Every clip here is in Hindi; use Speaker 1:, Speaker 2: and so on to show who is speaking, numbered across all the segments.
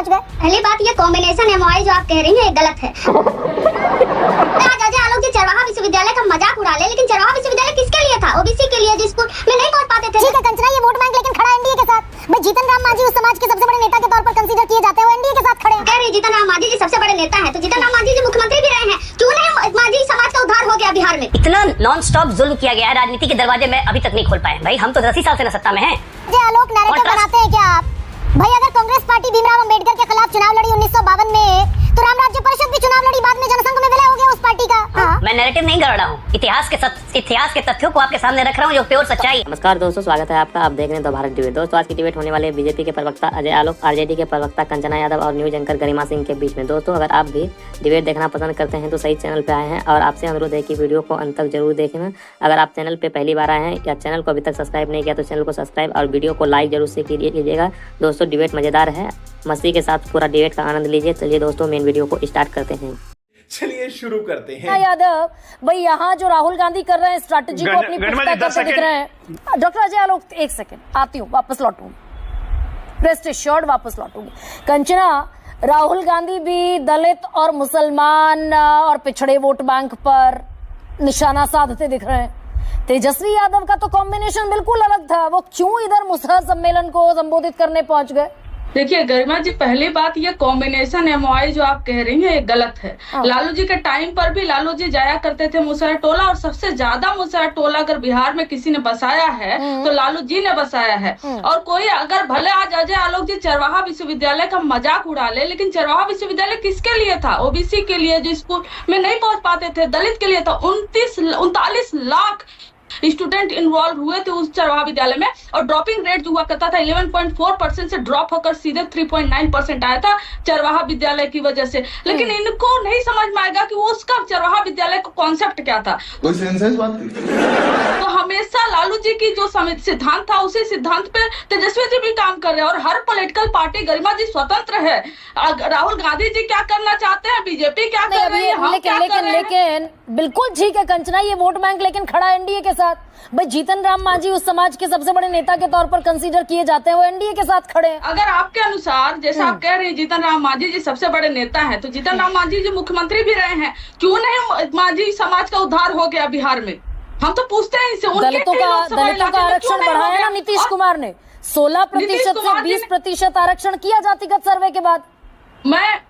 Speaker 1: पहुंच गए?
Speaker 2: पहली बात ये कॉम्बिनेशन एमओआई जो आप कह रही हैं ये गलत है। आज अजय आलोक जी चरवाहा विश्वविद्यालय का मजाक उड़ा ले, लेकिन चरवाहा विश्वविद्यालय किसके लिए था? ओबीसी के लिए, जिस स्कूल में नहीं पहुंच पाते थे।
Speaker 1: ठीक है कंचना, ये वोट बैंक लेकिन खड़ा एनडीए के साथ। भाई जीतन राम मांझी उस समाज के सबसे बड़े नेता के तौर पर कंसीडर किए जाते हैं, वो एनडीए के साथ खड़े हैं।
Speaker 2: कह रही जीतन राम मांझी जी सबसे बड़े नेता हैं, तो जीतन राम मांझी जी मुख्यमंत्री भी रहे हैं, क्यों नहीं मांझी समाज का उद्धार हो गया बिहार में?
Speaker 3: इतना नॉन स्टॉप जुल्म किया गया है, राजनीति के दरवाजे में अभी तक नहीं खोल पाए। भाई हम तो 10 साल से न सत्ता में हैं।
Speaker 1: अजय आलोक नैरेटिव बनाते हैं क्या आप? भाई अगर कांग्रेस पार्टी भीमराव अंबेडकर के खिलाफ चुनाव लड़ी 1952 में, तो राम राज्य परिषद भी चुनाव लड़ी, बाद में जनसंघ में विलय हो गया उस पार्टी का।
Speaker 3: मैं नैरेटिव नहीं गढ़ रहा हूँ, इतिहास के तथ्यों को आपके सामने रख रहा हूँ जो प्योर सच्चाई।
Speaker 4: नमस्कार दोस्तों, स्वागत है आपका। आप देख रहे हैं द भारत डिबेट। दोस्तों आज की डिबेट होने वाले बीजेपी के प्रवक्ता अजय आलोक, आरजेडी के प्रवक्ता कंचना यादव और न्यूज एंकर गरिमा सिंह के बीच में। दोस्तों अगर आप भी डिबेट देखना पसंद करते हैं तो सही चैनल पे आए हैं, और आपसे अनुरोध है कि वीडियो को अंत तक जरूर देखना। अगर आप चैनल पे पहली बार आए हैं या चैनल को अभी तक सब्सक्राइब नहीं किया तो चैनल को सब्सक्राइब और वीडियो को लाइक जरूर से कीजिएगा। दोस्तों डिबेट मजेदार है, मस्ती के साथ पूरा डिबेट का आनंद लीजिए। चलिए दोस्तों मेन वीडियो को स्टार्ट करते हैं।
Speaker 5: चलिए शुरू करते हैं।
Speaker 6: यादव भाई यहाँ जो राहुल गांधी कर रहे हैं स्ट्रैटेजी को अपनी पुख्ता करते दिख रहे हैं। डॉक्टर अजय आलोक एक सेकंड, आती हूँ, वापस लौटूंगी, रेस्ट एश्योर्ड वापस लौटूंगी। कंचना, राहुल गांधी भी दलित और मुसलमान और पिछड़े वोट बैंक पर निशाना साधते दिख रहे हैं। तेजस्वी यादव का तो कॉम्बिनेशन बिल्कुल अलग था, वो क्यों इधर मुसहर सम्मेलन को संबोधित करने पहुंच गए?
Speaker 7: देखिए गरिमा जी, पहली बात ये कॉम्बिनेशन एमओआई जो आप कह रही हैं ये गलत है। लालू जी के टाइम पर भी लालू जी जाया करते थे मुसहर टोला, और सबसे ज्यादा मुसहर टोला अगर बिहार में किसी ने बसाया है तो लालू जी ने बसाया है। और कोई अगर भले आज अजय आलोक जी चरवाहा विश्वविद्यालय का मजाक उड़ा ले, लेकिन चरवाहा विश्वविद्यालय किसके लिए था? ओबीसी के लिए, जो स्कूल में नहीं पहुंच पाते थे, दलित के लिए था। 39 लाख स्टूडेंट इन्वॉल्व हुए थे उस चरवाहा विद्यालय में, और ड्रॉपिंग रेट जो हुआ करता था 11.4% से ड्रॉप होकर सीधे 3.9% आया था चरवाहा विद्यालय की वजह से। लेकिन इनको नहीं समझ में आएगा कि वो उसका चरवाहा विद्यालय का कॉन्सेप्ट क्या था।
Speaker 5: कोई सेंसेस बात
Speaker 7: तो हमेशा लालू जी की जो सिद्धांत था उसी सिद्धांत पे तेजस्वी जी भी काम कर रहे हैं, और हर पॉलिटिकल पार्टी गरिमा जी स्वतंत्र है। राहुल गांधी जी क्या करना चाहते हैं, बीजेपी क्या कर रही है, हम क्या कर रहे हैं।
Speaker 6: लेकिन बिल्कुल ठीक है कंचना, ये वोट बैंक लेकिन खड़ा एनडीए के साथ। भाई जीतन राम मांझी उस समाज के सबसे बड़े नेता के तौर पर कंसीडर किए जाते हैं, वो एनडीए के साथ खड़े हैं।
Speaker 7: अगर आपके अनुसार, जैसा आप कह रहे हैं जीतन राम मांझी जी सबसे बड़े नेता हैं, तो जीतन राम मांझी जी मुख्यमंत्री भी रहे हैं, क्यों नहीं मांझी समाज का उद्धार हो गया बिहार में? हम तो पूछते हैं इनसे।
Speaker 6: दलितों का आरक्षण बढ़ाया ना नीतीश कुमार ने, 16% से 20% आरक्षण किया जातिगत सर्वे के बाद।
Speaker 7: मैं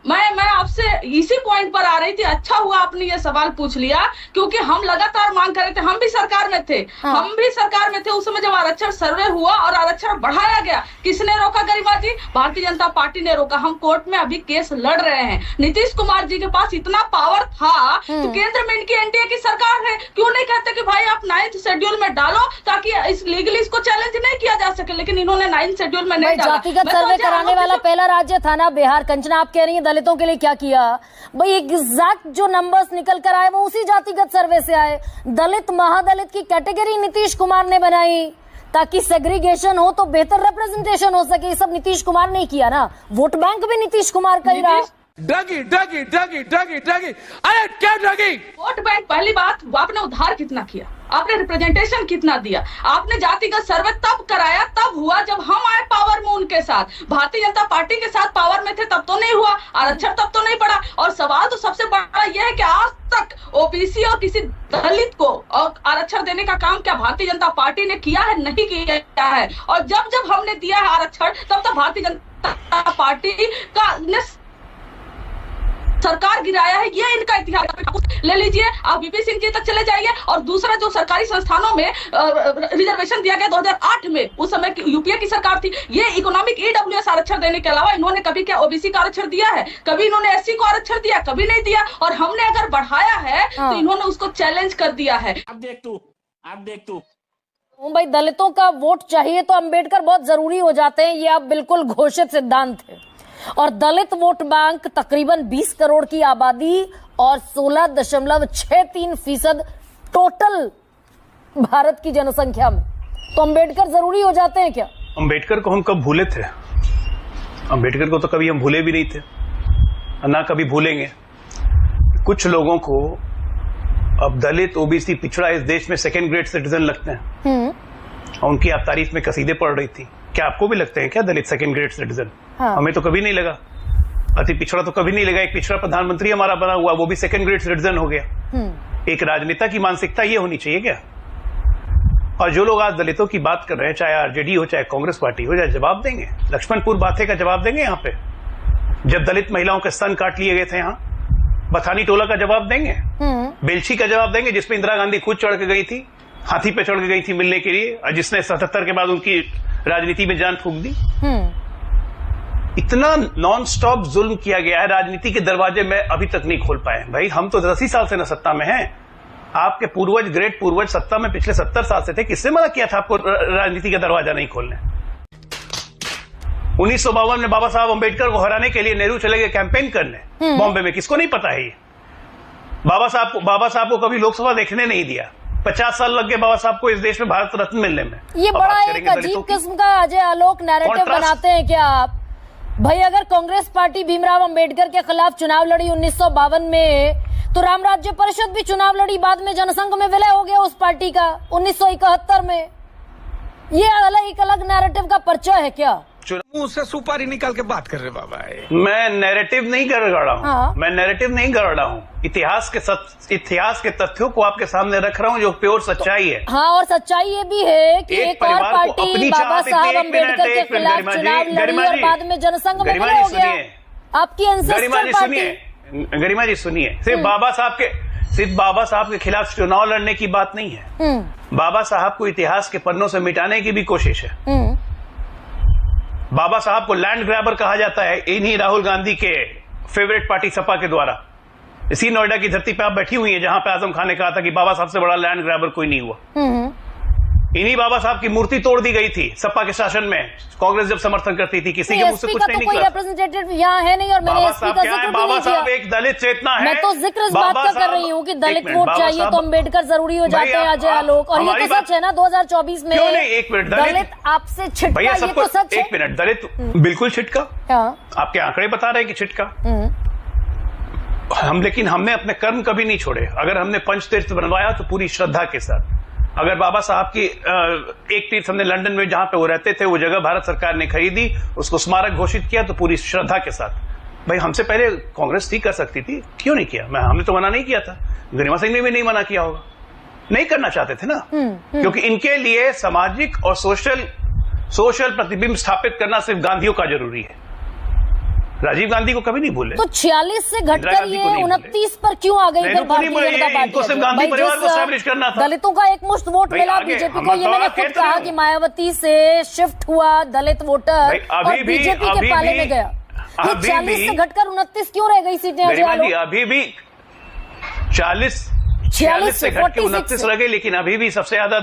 Speaker 7: आपसे इसी पॉइंट पर आ रही थी। अच्छा हुआ आपने ये सवाल पूछ लिया, क्योंकि हम लगातार मांग कर रहे थे। हम भी सरकार में थे, हम भी सरकार में थे उस समय जब आरक्षण सर्वे हुआ और आरक्षण बढ़ाया गया। किसने रोका गरिमा जी? भारतीय जनता पार्टी ने रोका। हम कोर्ट में अभी केस लड़ रहे हैं। नीतीश कुमार जी के पास इतना पावर था तो केंद्र में इनकी एनडीए की सरकार है, क्यों नहीं कहते कि भाई आप 9th शेड्यूल में डालो ताकि इस लीगली इसको चैलेंज नहीं किया जा सके? लेकिन इन्होंने 9th शेड्यूल में नहीं डाला।
Speaker 6: जातिगत सर्वे कराने वाला पहला राज्य था ना बिहार। कंचना, आप कह रही हैं दलितों के लिए क्या किया? भाई एग्जैक्ट जो नंबर्स निकल कर आए वो उसी जातिगत सर्वे से आए। दलित महादलित की कैटेगरी नीतीश कुमार ने बनाई ताकि सेग्रीगेशन हो तो बेहतर रिप्रेजेंटेशन हो सके। ये सब नीतीश कुमार ने किया ना। वोट बैंक भी नीतीश कुमार का ही रहा।
Speaker 5: डगी अरे क्या डगी?
Speaker 7: वोट बैंक, पहली बात आपने उद्धार कितना किया, आपने रिप्रेजेंटेशन कितना दिया? आपने जातिगत सर्वे तब कराया, तब हुआ जब हम आए पावर में उनके साथ। भारतीय जनता पार्टी के साथ पावर में थे तब तो नहीं हुआ, आरक्षण तब तो नहीं बढ़ा। और सवाल तो सबसे बड़ा यह है कि आज तक ओबीसी और किसी दलित को और आरक्षण देने का काम क्या भारतीय जनता पार्टी ने किया है? नहीं किया है। और जब हमने दिया है आरक्षण, तब तो भारतीय जनता पार्टी का सरकार गिराया है। ये इनका इतिहास ले लीजिए। आप वीपी सिंह जी तक चले जाइए। और दूसरा, जो सरकारी संस्थानों में रिजर्वेशन दिया गया 2008 में, उस समय यूपीए की सरकार थी। ये इकोनॉमिक ईडब्ल्यूएस आरक्षण देने के अलावा इन्होंने कभी क्या ओबीसी का आरक्षण दिया है? कभी इन्होंने एससी को आरक्षण दिया? कभी नहीं दिया। और हमने अगर बढ़ाया है तो इन्होंने उसको चैलेंज कर दिया है।
Speaker 8: अब देख तू
Speaker 6: भाई दलितों का वोट चाहिए तो अंबेडकर बहुत जरूरी हो जाते हैं, ये अब बिल्कुल घोषित सिद्धांत है। और दलित वोट बैंक तकरीबन 20 करोड़ की आबादी और 16.63% टोटल भारत की जनसंख्या में, तो अंबेडकर जरूरी हो जाते हैं क्या?
Speaker 9: अंबेडकर को हम कब भूले थे? अंबेडकर को तो कभी हम भूले भी नहीं थे, ना कभी भूलेंगे। कुछ लोगों को अब दलित, ओबीसी, पिछड़ा इस देश में सेकेंड ग्रेड सिटीजन लगते हैं, और उनकी आप तारीफ में कसीदे पढ़ रही थी। क्या आपको भी लगते हैं क्या दलित सेकंड ग्रेड सिटीजन? हाँ। हमें तो कभी नहीं लगा। अति पिछड़ा तो कभी नहीं लगा। एक पिछड़ा प्रधानमंत्री हमारा बना हुआ, वो भी सेकंड ग्रेड सिटीजन हो गया। एक राजनेता की मानसिकता ये होनी चाहिए क्या? और जो लोग आज दलितों की बात कर रहे हैं, चाहे आरजेडी हो चाहे कांग्रेस पार्टी हो, चाहे जवाब देंगे लक्ष्मणपुर बाथे का जवाब देंगे। यहाँ पे जब दलित महिलाओं के स्तन काट लिए गए थे, यहाँ बथानी टोला का जवाब देंगे, बेलछी का जवाब देंगे, जिसपे इंदिरा गांधी खुद चढ़ के गई थी, हाथी पे चढ़ के गई थी मिलने के लिए, और जिसने 77 के बाद उनकी राजनीति में जान फूंक दी। इतना नॉन स्टॉप जुल्म किया गया है, राजनीति के दरवाजे में अभी तक नहीं खोल पाए। भाई हम तो 10 ही साल से न सत्ता में हैं। आपके पूर्वज, ग्रेट पूर्वज सत्ता में पिछले 70 साल से थे। किसने मना किया था आपको राजनीति का दरवाजा नहीं खोलने? 1952 में बाबा साहब अम्बेडकर को हराने के लिए नेहरू चले गए कैंपेन करने बॉम्बे में। किसको नहीं पता है ये? बाबा साहब को कभी लोकसभा देखने नहीं दिया। 50 साल लग गए बाबा साहब को इस देश में भारत रत्न मिलने में।
Speaker 6: ये बड़ा एक अजीब किस्म का अजय आलोक नैरेटिव बनाते हैं क्या आप? भाई अगर कांग्रेस पार्टी भीमराव अंबेडकर के खिलाफ चुनाव लड़ी 1952 में, तो राम राज्य परिषद भी चुनाव लड़ी, बाद में जनसंघ में विलय हो गया उस पार्टी का 1971 में। ये एक अलग नैरेटिव का पर्चा है क्या?
Speaker 5: मुंह से सुपारी निकाल के बात कर रहे बाबा।
Speaker 9: मैं नैरेटिव नहीं कर रहा हूँ।
Speaker 6: हाँ।
Speaker 9: मैं नैरेटिव नहीं कर रहा हूँ। इतिहास के तथ्यों को आपके सामने रख रहा हूँ, जो प्योर सच्चाई है।
Speaker 6: हाँ, और सच्चाई ये भी है कि एक और पार्टी बाबा साहब अम्बेडकर के खिलाफ चुनाव लड़ी और बाद में जनसंघ में विलय हो गया। आपकी एंसेस्टर पार्टी।
Speaker 9: गरिमा जी सुनिए, सिर्फ बाबा साहब के खिलाफ चुनाव लड़ने की बात नहीं है। बाबा साहब को इतिहास के पन्नों से मिटाने की भी कोशिश है। बाबा साहब को लैंड ग्रैबर कहा जाता है इन्हीं राहुल गांधी के फेवरेट पार्टी सपा के द्वारा। इसी नोएडा की धरती पे आप बैठी हुई हैं, जहां पे आजम खान ने कहा था कि बाबा साहब से बड़ा लैंड ग्रैबर कोई नहीं हुआ। इन्हीं बाबा साहब की मूर्ति तोड़ दी गई थी सपा के शासन में, कांग्रेस जब समर्थन करती थी। किसी के मुंह से कुछ नहीं निकला।
Speaker 6: कोई रिप्रेजेंटेटिव यहाँ है नहीं, और मैंने एसपी का जिक्र भी
Speaker 9: बाबा
Speaker 6: नहीं
Speaker 9: साहब
Speaker 6: किया।
Speaker 9: एक दलित चेतना है।
Speaker 6: मैं तो जिक्र इस बात का कर रही हूँ कि दलित वोट चाहिए तो अम्बेडकर जरूरी हो जाते हैं अजय आलोक। और ये तो सच है ना 2024 में?
Speaker 9: क्यों नहीं? एक मिनट, दलित
Speaker 6: आपसे छिटका, ये तो सच है।
Speaker 9: एक मिनट, दलित बिल्कुल छिटका। आपके आंकड़े बता रहे हैं कि छिटका। लेकिन हमने अपने कर्म कभी नहीं छोड़े। अगर हमने पंचतीर्थ बनवाया तो पूरी श्रद्धा के साथ। अगर बाबा साहब की एक तीर्थ हमने लंदन में जहां पे वो रहते थे, वो जगह भारत सरकार ने खरीदी, उसको स्मारक घोषित किया, तो पूरी श्रद्धा के साथ। भाई हमसे पहले कांग्रेस थी, कर सकती थी, क्यों नहीं किया? हमने तो मना नहीं किया था, गरिमा सिंह ने भी नहीं मना किया होगा। नहीं करना चाहते थे ना, क्योंकि इनके लिए सामाजिक और सोशल प्रतिबिंब स्थापित करना सिर्फ गांधियों का जरूरी है। राजीव गांधी को कभी नहीं भूले।
Speaker 6: तो 46 से घटकर ये 29 पर क्यों आ गई भारतीय जनता पार्टी?
Speaker 9: सिर्फ गांधी परिवार को एस्टैब्लिश करना था।
Speaker 6: दलितों का एक मुश्त वोट मिला बीजेपी को, ये मैंने खुद कहा कि मायावती से शिफ्ट हुआ दलित वोटर और बीजेपी के पाले में गया। ये 40 से घटकर 29 क्यों रह गई सीटें?
Speaker 9: अभी भी 46 से घट के 29 रह गई, लेकिन अभी भी सबसे ज्यादा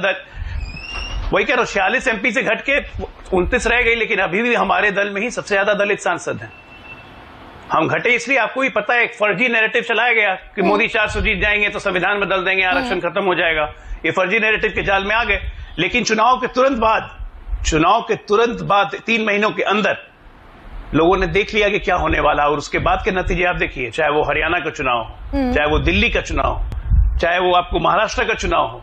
Speaker 9: वही कह रहा हूँ, 46 MP से घट के 29 रह गई, लेकिन अभी भी हमारे दल में ही सबसे ज्यादा दलित सांसद हैं। हम घटे इसलिए, आपको भी पता है, एक फर्जी नैरेटिव चलाया गया कि मोदी 400 जीत जाएंगे तो संविधान बदल देंगे, आरक्षण खत्म हो जाएगा। ये फर्जी नैरेटिव के जाल में आ गए। लेकिन चुनाव के तुरंत बाद 3 महीनों के अंदर लोगों ने देख लिया कि क्या होने वाला, और उसके बाद के नतीजे आप देखिए। चाहे वो हरियाणा का चुनाव हो, चाहे वो दिल्ली का चुनाव हो, चाहे वो आपको महाराष्ट्र का चुनाव हो,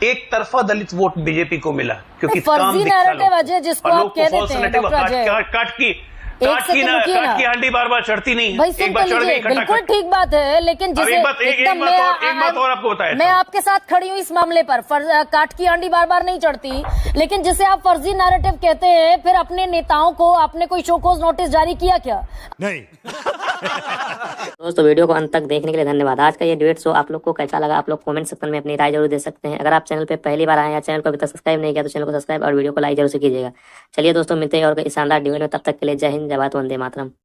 Speaker 9: एक तरफा दलित वोट बीजेपी को मिला। क्योंकि
Speaker 6: फर्जी नैरेटिव अजय जिसको आप कह देते हैं डॉक्टर अजय,
Speaker 9: काट की हांडी बार चढ़ती नहीं है। एक बार चढ़ गई,
Speaker 6: बिल्कुल ठीक बात है, लेकिन जिसे
Speaker 9: एक बात और आपको बताया,
Speaker 6: मैं आपके साथ खड़ी हूँ इस मामले पर। काट की हांडी बार नहीं चढ़ती, लेकिन जिसे आप फर्जी नैरेटिव कहते हैं, फिर अपने नेताओं को आपने कोई शोकॉज नोटिस जारी किया क्या?
Speaker 5: नहीं।
Speaker 4: दोस्तों वीडियो को अंत तक देखने के लिए धन्यवाद। आज का ये डिबेट शो आप लोग को कैसा लगा, आप लोग कमेंट सेक्शन में अपनी राय जरूर दे सकते हैं। अगर आप चैनल पे पहली बार आए या चैनल को अभी तक सब्सक्राइब नहीं किया तो चैनल को सब्सक्राइब और वीडियो को लाइक जरूर से कीजिएगा। चलिए दोस्तों, मिलते हैं और शानदार डिबेट में, तब तक के लिए जय हिंद, जय भारत, वंदे मातरम।